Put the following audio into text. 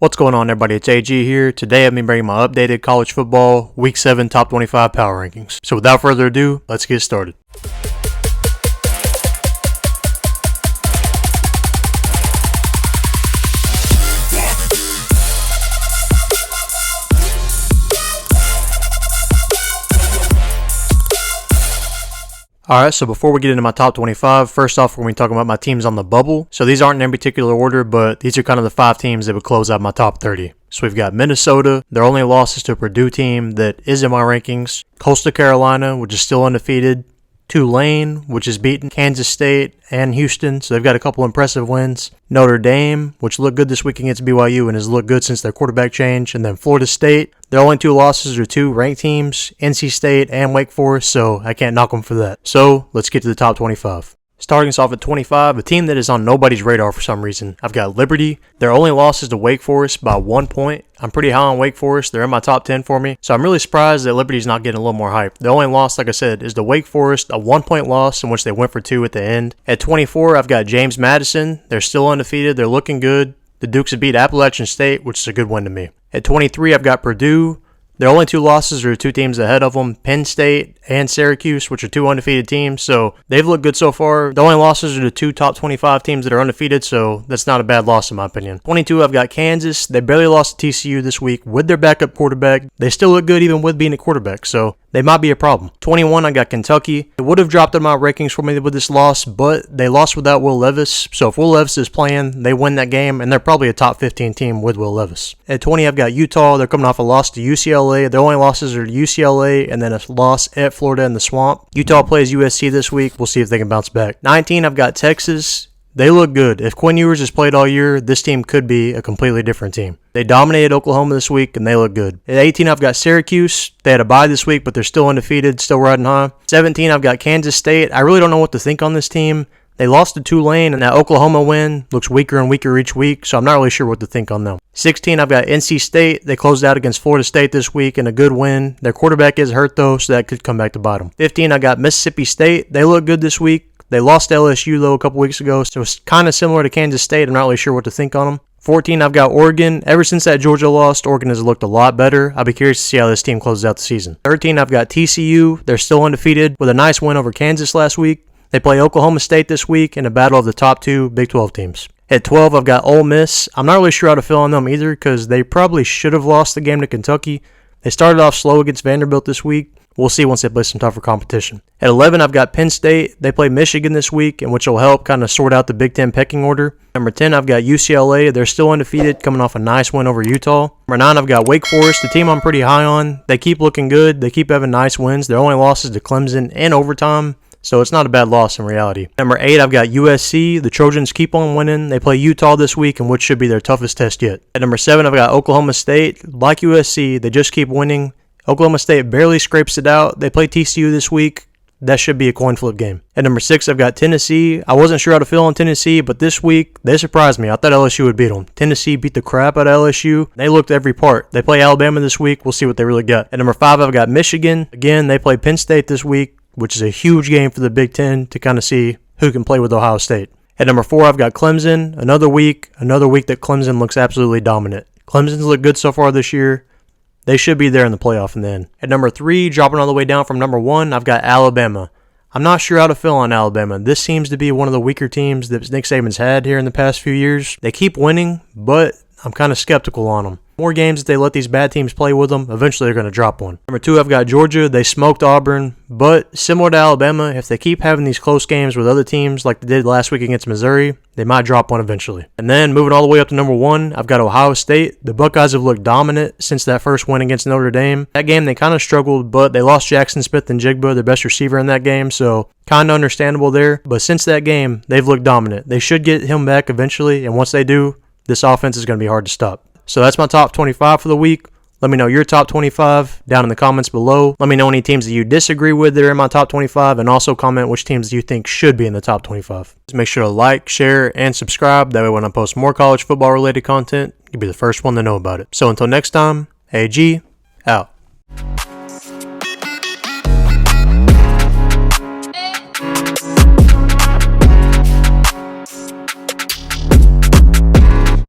What's going on, everybody? It's AG here. Today I'm bringing my updated college football Week 7 Top 25 Power Rankings. So without further ado, let's get started. Alright, so before we get into my top 25, first off, we're going to be talking about my teams on the bubble. So these aren't in any particular order, but these are kind of the 5 teams that would close out my top 30. So we've got Minnesota. Their only loss is to a Purdue team that is in my rankings. Coastal Carolina, which is still undefeated. Tulane, which has beaten Kansas State and Houston, so they've got a couple impressive wins. Notre Dame, which looked good this week against BYU and has looked good since their quarterback change. And then Florida State, their only 2 losses are 2 ranked teams, NC State and Wake Forest, so I can't knock them for that. So let's get to the top 25. Starting us off at 25, a team that is on nobody's radar for some reason. I've got Liberty. Their only loss is to Wake Forest by 1 point. I'm pretty high on Wake Forest. They're in my top 10 for me. So I'm really surprised that Liberty's not getting a little more hype. The only loss, like I said, is to Wake Forest, a 1-point loss in which they went for 2 at the end. At 24, I've got James Madison. They're still undefeated. They're looking good. The Dukes have beat Appalachian State, which is a good win to me. At 23, I've got Purdue. Their only 2 losses are 2 teams ahead of them, Penn State and Syracuse, which are 2 undefeated teams, so they've looked good so far. The only losses are the 2 top 25 teams that are undefeated, so that's not a bad loss in my opinion. 22, I've got Kansas. They barely lost to TCU this week with their backup quarterback. They still look good even with being a quarterback, so they might be a problem. 21, I got Kentucky. It would have dropped in my rankings for me with this loss, but they lost without Will Levis, so if Will Levis is playing, they win that game, and they're probably a top 15 team with Will Levis. At 20, I've got Utah. They're coming off a loss to UCLA. Their only losses are to UCLA and then a loss at Florida in the Swamp. Utah plays USC this week. We'll see if they can bounce back. 19, I've got Texas. They look good. If Quinn Ewers has played all year, this team could be a completely different team. They dominated Oklahoma this week, and they look good. At 18, I've got Syracuse. They had a bye this week, but they're still undefeated, still riding high. 17, I've got Kansas State. I really don't know what to think on this team. They lost to Tulane, and that Oklahoma win looks weaker and weaker each week, so I'm not really sure what to think on them. 16, I've got NC State. They closed out against Florida State this week in a good win. Their quarterback is hurt, though, so that could come back to bite them. 15, I got Mississippi State. They look good this week. They lost to LSU, though, a couple weeks ago, so it's kind of similar to Kansas State. I'm not really sure what to think on them. 14, I've got Oregon. Ever since that Georgia lost, Oregon has looked a lot better. I'll be curious to see how this team closes out the season. 13, I've got TCU. They're still undefeated with a nice win over Kansas last week. They play Oklahoma State this week in a battle of the top 2 Big 12 teams. At 12, I've got Ole Miss. I'm not really sure how to feel on them either because they probably should have lost the game to Kentucky. They started off slow against Vanderbilt this week. We'll see once they play some tougher competition. At 11, I've got Penn State. They play Michigan this week, and which will help kind of sort out the Big Ten pecking order. Number 10, I've got UCLA. They're still undefeated, coming off a nice win over Utah. Number 9, I've got Wake Forest, the team I'm pretty high on. They keep looking good. They keep having nice wins. Their only losses to Clemson and overtime, so it's not a bad loss in reality. Number 8, I've got USC. The Trojans keep on winning. They play Utah this week, and which should be their toughest test yet. At number 7, I've got Oklahoma State. Like USC, they just keep winning. Oklahoma State barely scrapes it out. They play TCU this week. That should be a coin flip game. At number 6, I've got Tennessee. I wasn't sure how to feel on Tennessee, but this week, they surprised me. I thought LSU would beat them. Tennessee beat the crap out of LSU. They looked every part. They play Alabama this week. We'll see what they really got. At number 5, I've got Michigan. Again, they play Penn State this week, which is a huge game for the Big Ten to kind of see who can play with Ohio State. At number 4, I've got Clemson. Another week that Clemson looks absolutely dominant. Clemson's looked good so far this year. They should be there in the playoff in the end. At number 3, dropping all the way down from number 1, I've got Alabama. I'm not sure how to feel on Alabama. This seems to be one of the weaker teams that Nick Saban's had here in the past few years. They keep winning, but I'm kind of skeptical on them. More games that they let these bad teams play with them, eventually they're going to drop one. Number 2, I've got Georgia. They smoked Auburn, but similar to Alabama, if they keep having these close games with other teams like they did last week against Missouri, they might drop one eventually. And then moving all the way up to number 1, I've got Ohio State. The Buckeyes have looked dominant since that first win against Notre Dame. That game they kind of struggled, but they lost Jackson Smith and Jigba, their best receiver in that game, so kind of understandable there. But since that game, they've looked dominant. They should get him back eventually, and once they do, this offense is going to be hard to stop. So that's my top 25 for the week. Let me know your top 25 down in the comments below. Let me know any teams that you disagree with that are in my top 25, and also comment which teams you think should be in the top 25. Just make sure to like, share, and subscribe. That way when I post more college football related content, you'll be the first one to know about it. So until next time, AG, out.